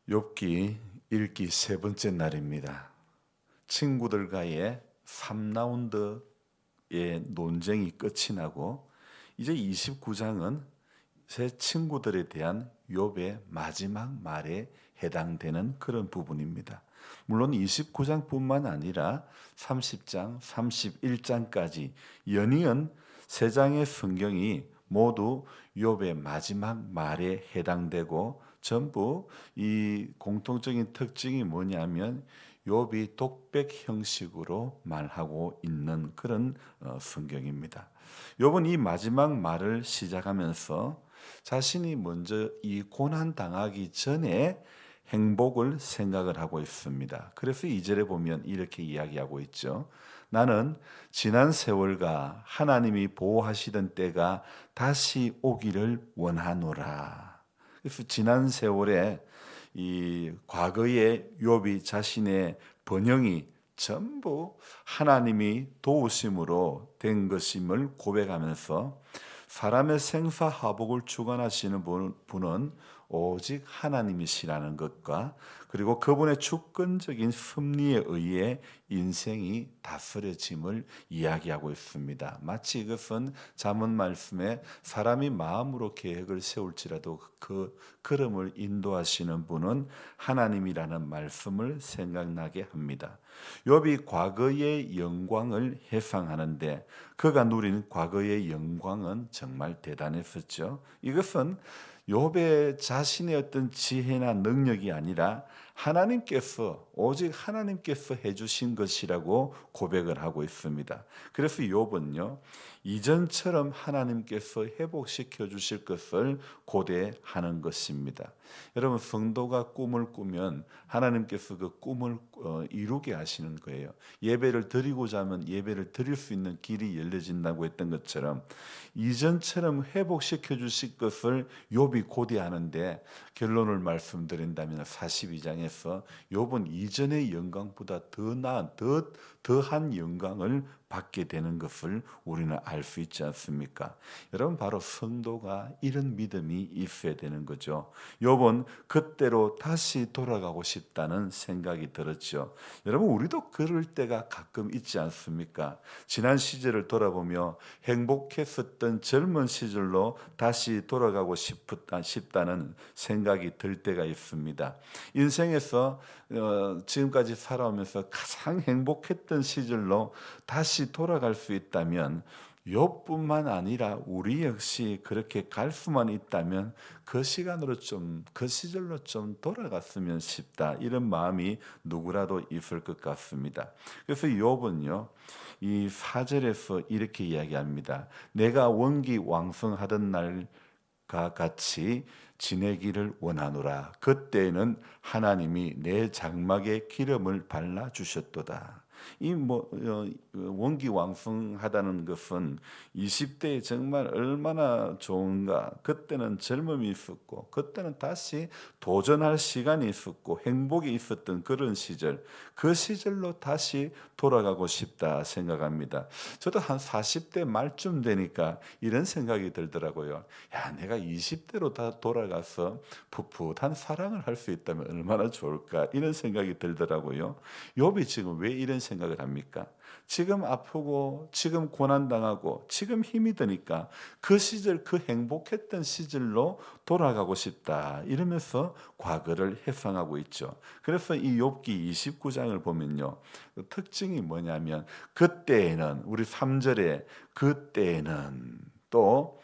욥기 읽기 세 번째 날입니다. 친구들과의 3라운드의 논쟁이 끝이 나고 이제 29장은 새 친구들에 대한 욥의 마지막 말에 해당되는 그런 부분입니다. 물론 29장뿐만 아니라 30장, 31장까지 연이은 세 장의 성경이 모두 욥의 마지막 말에 해당되고 전부 이 공통적인 특징이 뭐냐면 욥이 독백 형식으로 말하고 있는 그런 성경입니다. 욥은 이 마지막 말을 시작하면서 자신이 먼저 이 고난 당하기 전에 행복을 생각을 하고 있습니다. 그래서 2절에 보면 이렇게 이야기하고 있죠. 나는 지난 세월과 하나님이 보호하시던 때가 다시 오기를 원하노라. 그래서 지난 세월에 이 과거의 욥이 자신의 번영이 전부 하나님이 도우심으로 된 것임을 고백하면서 사람의 생사화복을 주관하시는 분은 오직 하나님이시라는 것과 그리고 그분의 주권적인 섭리에 의해 인생이 다스려짐을 이야기하고 있습니다. 마치 이것은 잠언 말씀에 사람이 마음으로 계획을 세울지라도 그 걸음을 인도하시는 분은 하나님이라는 말씀을 생각나게 합니다. 욥이 과거의 영광을 회상하는데 그가 누린 과거의 영광은 정말 대단했었죠. 이것은 욥의 자신의 어떤 지혜나 능력이 아니라 하나님께서 오직 하나님께서 해주신 것이라고 고백을 하고 있습니다. 그래서 욥은요 이전처럼 하나님께서 회복시켜 주실 것을 고대하는 것입니다. 여러분 성도가 꿈을 꾸면 하나님께서 그 꿈을 이루게 하시는 거예요. 예배를 드리고자 하면 예배를 드릴 수 있는 길이 열려진다고 했던 것처럼 이전처럼 회복시켜 주실 것을 욥이 고대하는데 결론을 말씀드린다면 42장에서 욥은 이전의 영광보다 더 나은 더한 영광을 받게 되는 것을 우리는 알 수 있지 않습니까? 여러분 바로 성도가 이런 믿음이 있어야 되는 거죠. 욥은 그때로 다시 돌아가고 싶다는 생각이 들었죠. 여러분 우리도 그럴 때가 가끔 있지 않습니까? 지난 시절을 돌아보며 행복했었던 젊은 시절로 다시 돌아가고 싶다는 생각이 들 때가 있습니다. 인생에서 지금까지 살아오면서 가장 행복했던 시절로 다시 돌아갈 수 있다면 욥뿐만 아니라 우리 역시 그렇게 갈 수만 있다면 그 시절로 좀 돌아갔으면 싶다. 이런 마음이 누구라도 있을 것 같습니다. 그래서 욥은요. 이 4절에서 이렇게 이야기합니다. 내가 원기 왕성하던 날과 같이 지내기를 원하노라. 그때에는 하나님이 내 장막에 기름을 발라 주셨도다. 이 원기왕성하다는 것은 20대에 정말 얼마나 좋은가. 그때는 젊음이 있었고 그때는 다시 도전할 시간이 있었고 행복이 있었던 그런 시절, 그 시절로 다시 돌아가고 싶다 생각합니다. 저도 한 40대 말쯤 되니까 이런 생각이 들더라고요. 야, 내가 20대로 다 돌아가서 풋풋한 사랑을 할 수 있다면 얼마나 좋을까, 이런 생각이 들더라고요. 욥이 지금 왜 이런 생각을 합니까? 지금 아프고 지금 고난당하고 지금 힘이 드니까 그 시절, 그 행복했던 시절로 돌아가고 싶다 이러면서 과거를 회상하고 있죠. 그래서 이 욥기 29장을 보면요, 그 특징이 뭐냐면 그때에는, 우리 3절에 그때에는, 또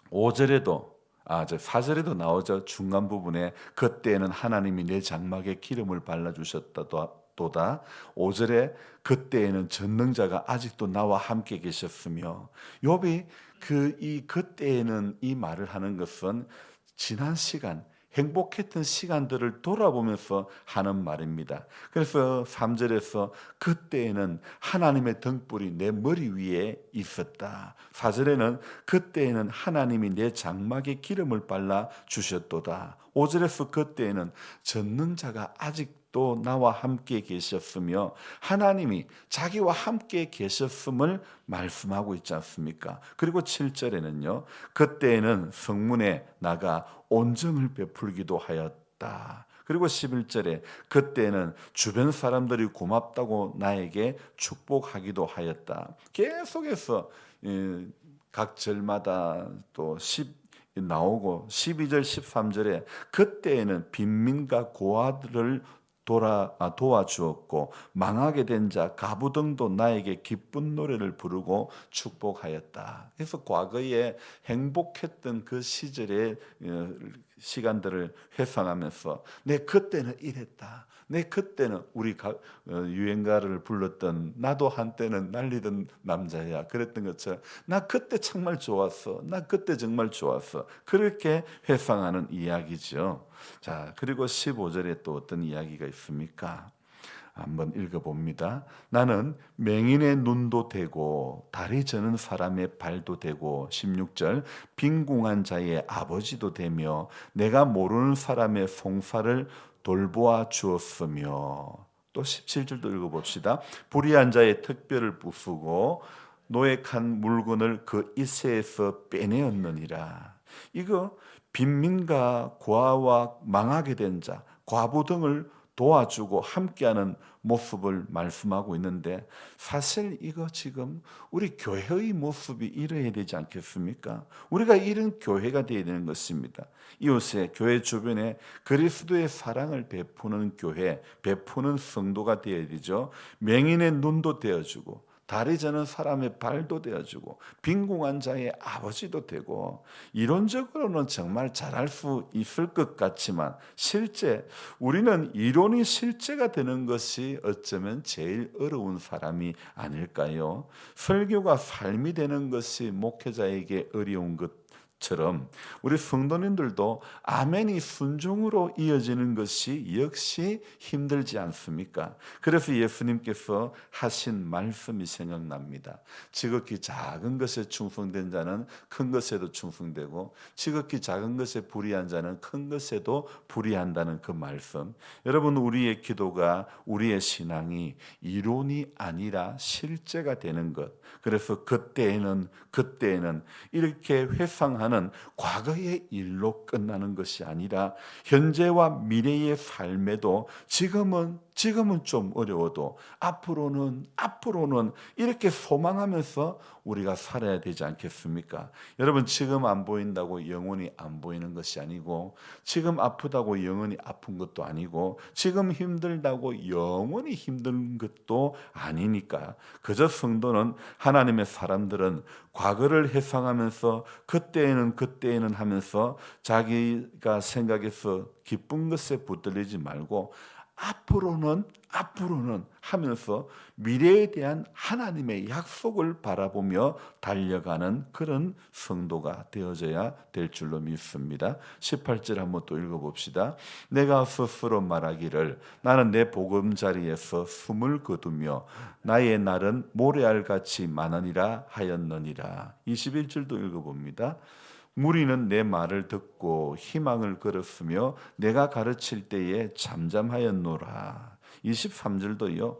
5절에도, 4절에도 나오죠. 중간 부분에 그때에는 하나님이 내 장막에 기름을 발라주셨도다. 5절에 그때에는 전능자가 아직도 나와 함께 계셨으며. 욥이 그때에는 이 말을 하는 것은 지난 시간, 행복했던 시간들을 돌아보면서 하는 말입니다. 그래서 3절에서 그때에는 하나님의 등불이 내 머리 위에 있었다. 4절에는 그때에는 하나님이 내 장막에 기름을 발라 주셨도다. 5절에서 그때에는 전능자가 아직도 나와 함께 계셨으며 하나님이 자기와 함께 계셨음을 말씀하고 있지 않습니까? 그리고 7절에는요. 그때에는 성문에 나가 온정을 베풀기도 하였다. 그리고 11절에 그때는 주변 사람들이 고맙다고 나에게 축복하기도 하였다. 계속해서 각 절마다 또 나오고 12절 13절에 그때에는 빈민과 고아들을 도와주었고 망하게 된 자 가부등도 나에게 기쁜 노래를 부르고 축복하였다. 그래서 과거에 행복했던 그 시절의 시간들을 회상하면서 내 그때는 이랬다. 내 그때는 우리 유행가를 불렀던 나도 한때는 날리던 남자야 그랬던 것처럼 나 그때 정말 좋았어. 나 그때 정말 좋았어. 그렇게 회상하는 이야기죠. 자, 그리고 15절에 또 어떤 이야기가 있습니까? 한번 읽어봅니다. 나는 맹인의 눈도 되고 다리 저는 사람의 발도 되고 16절 빈궁한 자의 아버지도 되며 내가 모르는 사람의 송사를 돌보아 주었으며 또 17절도 읽어봅시다. 불의한 자의 특별을 부수고 노획한 물건을 그 이새에서 빼내었느니라. 이거 빈민과 고아와 망하게 된 자, 과부 등을 도와주고 함께하는 모습을 말씀하고 있는데 사실 이거 지금 우리 교회의 모습이 이래야 되지 않겠습니까? 우리가 이런 교회가 되어야 되는 것입니다. 이웃에 교회 주변에 그리스도의 사랑을 베푸는 교회, 베푸는 성도가 되어야 되죠. 맹인의 눈도 되어주고 다리 저는 사람의 발도 되어주고 빈궁한 자의 아버지도 되고 이론적으로는 정말 잘할 수 있을 것 같지만 실제 우리는 이론이 실제가 되는 것이 어쩌면 제일 어려운 사람이 아닐까요? 설교가 삶이 되는 것이 목회자에게 어려운 것처럼 우리 성도님들도 아멘이 순종으로 이어지는 것이 역시 힘들지 않습니까? 그래서 예수님께서 하신 말씀이 생각납니다. 지극히 작은 것에 충성된 자는 큰 것에도 충성되고 지극히 작은 것에 불의한 자는 큰 것에도 불의한다는 그 말씀. 여러분 우리의 기도가 우리의 신앙이 이론이 아니라 실제가 되는 것. 그래서 그때에는 이렇게 회상하는 과거의 일로 끝나는 것이 아니라 현재와 미래의 삶에도 지금은 좀 어려워도 앞으로는 이렇게 소망하면서 우리가 살아야 되지 않겠습니까? 여러분 지금 안 보인다고 영원히 안 보이는 것이 아니고 지금 아프다고 영원히 아픈 것도 아니고 지금 힘들다고 영원히 힘든 것도 아니니까 그저 성도는 하나님의 사람들은 과거를 회상하면서 그때에는 하면서 자기가 생각해서 기쁜 것에 붙들리지 말고 앞으로는 하면서 미래에 대한 하나님의 약속을 바라보며 달려가는 그런 성도가 되어져야 될 줄로 믿습니다. 18절 한번 또 읽어봅시다. 내가 스스로 말하기를 나는 내 보금자리에서 숨을 거두며 나의 날은 모래알같이 많으니라 하였느니라. 21절도 읽어봅니다. 무리는 내 말을 듣고 희망을 걸었으며 내가 가르칠 때에 잠잠하였노라. 23절도요.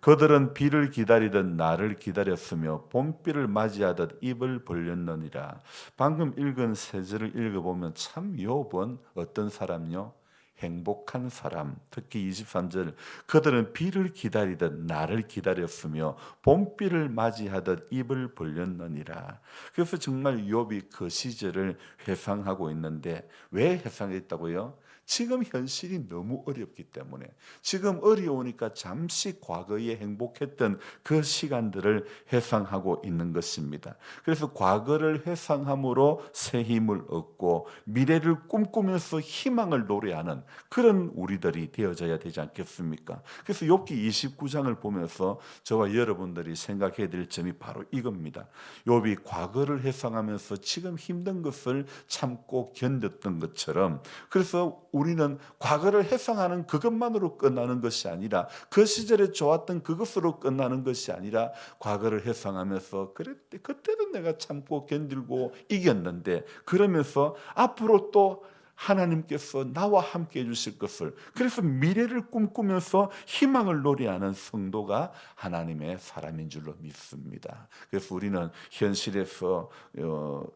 그들은 비를 기다리듯 나를 기다렸으며 봄비를 맞이하듯 입을 벌렸느니라. 방금 읽은 세 절을 읽어보면 참 욥은 어떤 사람요? 행복한 사람. 특히 23절 그들은 비를 기다리듯 나를 기다렸으며 봄비를 맞이하듯 입을 벌렸느니라. 그래서 정말 욥이 그 시절을 회상하고 있는데 왜 회상했다고요? 지금 현실이 너무 어렵기 때문에 지금 어려우니까 잠시 과거에 행복했던 그 시간들을 회상하고 있는 것입니다. 그래서 과거를 회상함으로 새 힘을 얻고 미래를 꿈꾸면서 희망을 노래하는 그런 우리들이 되어져야 되지 않겠습니까? 그래서 욥기 29장을 보면서 저와 여러분들이 생각해야 될 점이 바로 이겁니다. 욥이 과거를 회상하면서 지금 힘든 것을 참고 견뎠던 것처럼 그래서 우리는 과거를 회상하는 그것만으로 끝나는 것이 아니라 그 시절에 좋았던 그것으로 끝나는 것이 아니라 과거를 회상하면서 그때도 내가 참고 견디고 이겼는데 그러면서 앞으로 또 하나님께서 나와 함께 해주실 것을, 그래서 미래를 꿈꾸면서 희망을 노래하는 성도가 하나님의 사람인 줄로 믿습니다. 그래서 우리는 현실에서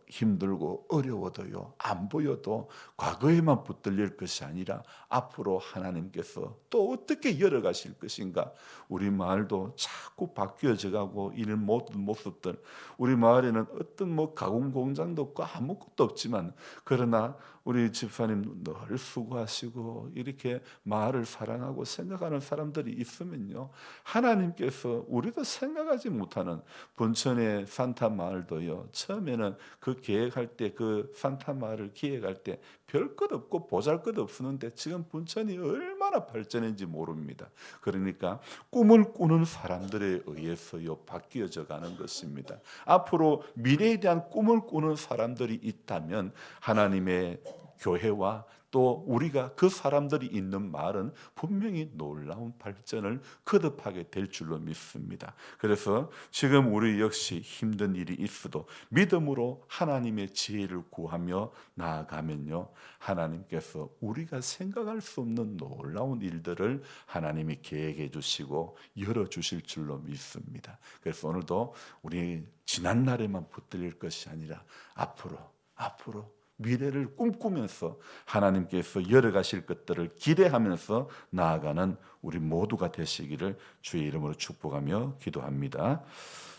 힘들고 어려워도요, 안 보여도 과거에만 붙들릴 것이 아니라 앞으로 하나님께서 또 어떻게 열어가실 것인가. 우리 마을도 자꾸 바뀌어져 가고 이런 모든 모습들, 우리 마을에는 어떤 가공 공장도 없고 아무것도 없지만, 그러나 우리 집사님 늘 수고하시고 이렇게 마을을 사랑하고 생각하는 사람들이 있으면요, 하나님께서 우리도 생각하지 못하는 본천의 산타 마을도요, 처음에는 그 계획할 때, 그 산타 마을을 기획할 때 별것 없고 보잘것 없었는데 지금 본천이 얼마나 발전했는지 모릅니다. 그러니까 꿈을 꾸는 사람들에 의해서요 바뀌어져 가는 것입니다. 앞으로 미래에 대한 꿈을 꾸는 사람들이 있다면 하나님의 교회와 또 우리가 그 사람들이 있는 마을은 분명히 놀라운 발전을 거듭하게 될 줄로 믿습니다. 그래서 지금 우리 역시 힘든 일이 있어도 믿음으로 하나님의 지혜를 구하며 나아가면요, 하나님께서 우리가 생각할 수 없는 놀라운 일들을 하나님이 계획해 주시고 열어주실 줄로 믿습니다. 그래서 오늘도 우리 지난 날에만 붙들릴 것이 아니라 앞으로 미래를 꿈꾸면서 하나님께서 열어가실 것들을 기대하면서 나아가는 우리 모두가 되시기를 주의 이름으로 축복하며 기도합니다.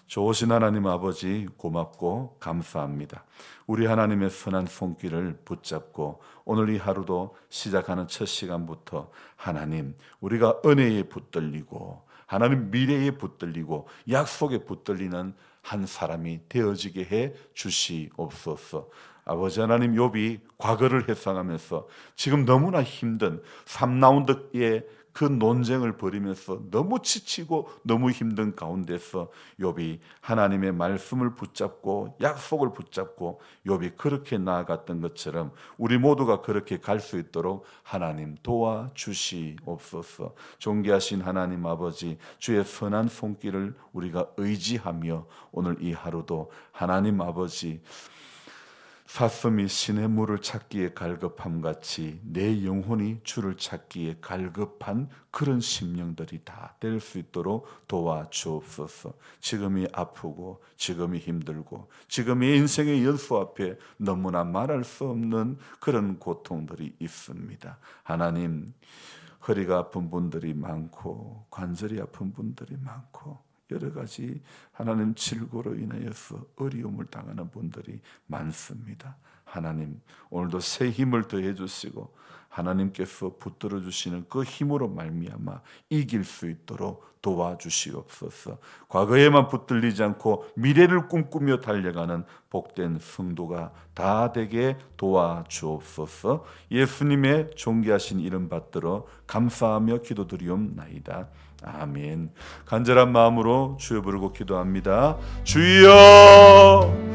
좋으신 하나님 아버지, 고맙고 감사합니다. 우리 하나님의 선한 손길을 붙잡고 오늘 이 하루도 시작하는 첫 시간부터 하나님, 우리가 은혜에 붙들리고 하나님 미래에 붙들리고 약속에 붙들리는 한 사람이 되어지게 해 주시옵소서. 아버지 하나님, 욥이 과거를 회상하면서 지금 너무나 힘든 3라운드의 그 논쟁을 벌이면서 너무 지치고 너무 힘든 가운데서 욥이 하나님의 말씀을 붙잡고 약속을 붙잡고 욥이 그렇게 나아갔던 것처럼 우리 모두가 그렇게 갈 수 있도록 하나님 도와주시옵소서. 존귀하신 하나님 아버지, 주의 선한 손길을 우리가 의지하며 오늘 이 하루도 하나님 아버지, 사슴이 신의 물을 찾기에 갈급함 같이 내 영혼이 주를 찾기에 갈급한 그런 심령들이 다 될 수 있도록 도와주옵소서. 지금이 아프고 지금이 힘들고 지금의 인생의 연수 앞에 너무나 말할 수 없는 그런 고통들이 있습니다. 하나님, 허리가 아픈 분들이 많고 관절이 아픈 분들이 많고 여러 가지 하나님 질고로 인하여서 어려움을 당하는 분들이 많습니다. 하나님, 오늘도 새 힘을 더해 주시고 하나님께서 붙들어 주시는 그 힘으로 말미암아 이길 수 있도록 도와주시옵소서. 과거에만 붙들리지 않고 미래를 꿈꾸며 달려가는 복된 성도가 다 되게 도와주옵소서. 예수님의 존귀하신 이름 받들어 감사하며 기도드리옵나이다. 아멘. 간절한 마음으로 주여 부르고 기도합니다. 주여!